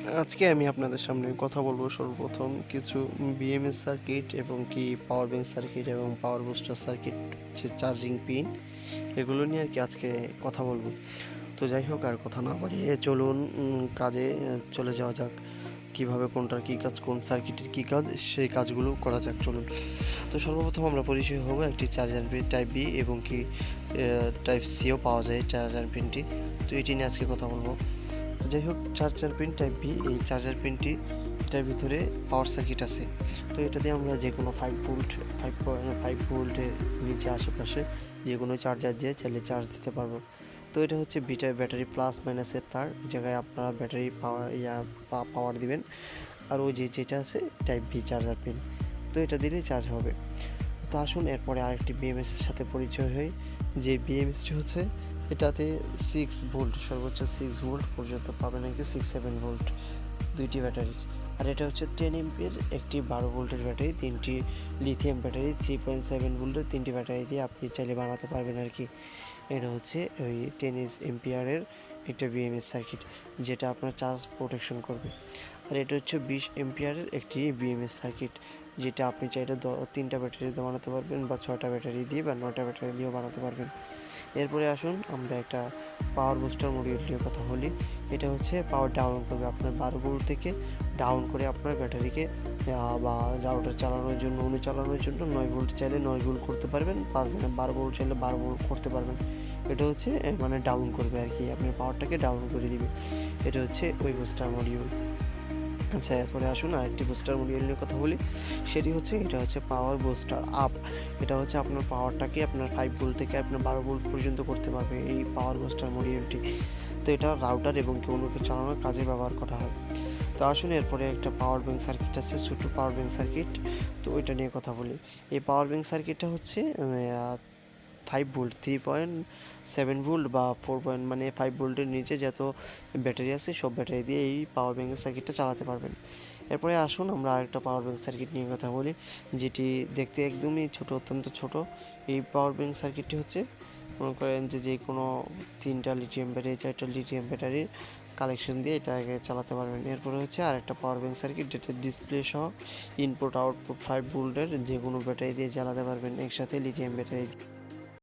আজকে আমি আপনাদের সামনে কথা বলবো সর্বপ্রথম কিছু বিএমএস সার্কিট এবং কি পাওয়ার ব্যাংক সার্কিট এবং পাওয়ার বুস্টার সার্কিট যে চার্জিং পিন এগুলো নিয়ে আর কি আজকে কথা বলবো। তো যাই হোক, আর কথা না বাড়িয়ে চলুন কাজে চলে যাওয়া যাক। কিভাবে কোনটার কী কাজ, কোন সার্কিটের কী কাজ, সেই কাজগুলো করা যাক চলুন। তো সর্বপ্রথম আমরা পরিচয় হবো একটি চার্জার পিন টাইপ বি এবং কি টাইপ সিও পাওয়া যায় চার্জার পিনটি। তো এটি নিয়ে আজকে কথা বলবো। তো যাই হোক, চার্জার পিন টাইপ বি, এই চার্জার পিনটিটার ভিতরে পাওয়ার সার্কিট আছে। তো এটা দিয়ে আমরা যে কোনো 5 ভোল্টের নিচে আশেপাশে যে কোনো চার্জার দিয়ে চাইলে চার্জ দিতে পারবো। তো এটা হচ্ছে বিটার ব্যাটারি প্লাস মাইনাসের তার, জায়গায় আপনারা ব্যাটারি পাওয়ার দিবেন। আর ওই যেটা আছে টাইপ বি চার্জার পিন, তো এটা দিলেই চার্জ হবে। তো আসুন এরপরে আরেকটি বিএমএসের সাথে পরিচয় হই। যে বিএমএসটি হচ্ছে, এটাতে 6 ভোল্ট, সর্বোচ্চ 6 ভোল্ট পর্যন্ত পাবেন নাকি, 6-7 ভোল্ট দুইটি ব্যাটারি। আর এটা হচ্ছে 10 এমপির একটি 12 ভোল্টের ব্যাটারি, 3টি লিথিয়াম ব্যাটারি, 3.7 ভোল্টের 3টি ব্যাটারি দিয়ে আপনি চাইলে বানাতে পারবেন আর কি। এটা হচ্ছে ওই 10 এমপিয়ারের একটা বিএমএস সার্কিট, যেটা আপনার চার্জ প্রোটেকশন করবে। আর এটা হচ্ছে 20 এমপিয়ারের একটি বিএমএস সার্কিট, যেটা আপনি চাইলে 3টা ব্যাটারি দিয়ে বানাতে পারবেন, বা 6টা ব্যাটারি দিয়ে, বা 9টা ব্যাটারি দিয়েও বানাতে পারবেন। এরপরে আসুন আমরা একটা পাওয়ার বুস্টার মডিউল নিয়ে কথা বলি। এটা হচ্ছে পাওয়ার ডাউন করবে, আপনার 12 ভোল্ট থেকে ডাউন করে আপনার ব্যাটারিকে বা রাউটার চালানোর জন্য, চালানোর জন্য 9 ভোল্ট চাইলে 9 ভোল্ট করতে পারবেন, 12 ভোল্ট চাইলে 12 ভোল্ট করতে পারবেন। এটা হচ্ছে মানে ডাউন করবে আর কি, আপনার পাওয়ারটাকে ডাউন করে দিবে। এটা হচ্ছে ওই বুস্টার মডিউল। আচ্ছা, এরপরে আসুন আরেকটি বুস্টার মডিউল নিয়ে কথা বলি। সেটি হচ্ছে, এটা হচ্ছে পাওয়ার বুস্টার আপ। এটা হচ্ছে আপনার পাওয়ারটাকে আপনার 5 ভোল্ট থেকে আপনার 12 ভোল্ট পর্যন্ত করতে পারবে এই পাওয়ার বুস্টার মডিউলটি। তো এটা রাউটার এবং কেবলকে চালানোর কাজে ব্যবহার করা হয়। তো আসুন এরপরে একটা পাওয়ার ব্যাংক সার্কিট আছে, ছোটো পাওয়ার ব্যাংক সার্কিট। তো ওইটা নিয়ে কথা বলি। এই পাওয়ার ব্যাংক সার্কিটটা হচ্ছে 5 ভোল্ট, 3.7 ভোল্ট বা 4 মানে 5 ভোল্টের নিচে যত ব্যাটারি আছে সব ব্যাটারি দিয়ে এই পাওয়ার ব্যাংকের সার্কিটটা চালাতে পারবেন। এরপরে আসুন আমরা আরেকটা পাওয়ার ব্যাংক সার্কিট নিয়ে কথা বলি, যেটি দেখতে একদমই ছোট, অত্যন্ত ছোট। এই পাওয়ার ব্যাংক সার্কিটটি হচ্ছে, মনে করেন যে কোনো 3টা লিথিয়াম ব্যাটারি, 4টা লিথিয়াম ব্যাটারির কালেকশন দিয়ে এটাকে চালাতে পারবেন। এরপরে হচ্ছে আরেকটা পাওয়ার ব্যাংক সার্কিট, যেটা ডিসপ্লে সহ ইনপুট আউটপুট 5 ভোল্টের যে কোনো ব্যাটারি দিয়ে চালাতে পারবেন, একসাথে লিথিয়াম ব্যাটারি দিয়ে।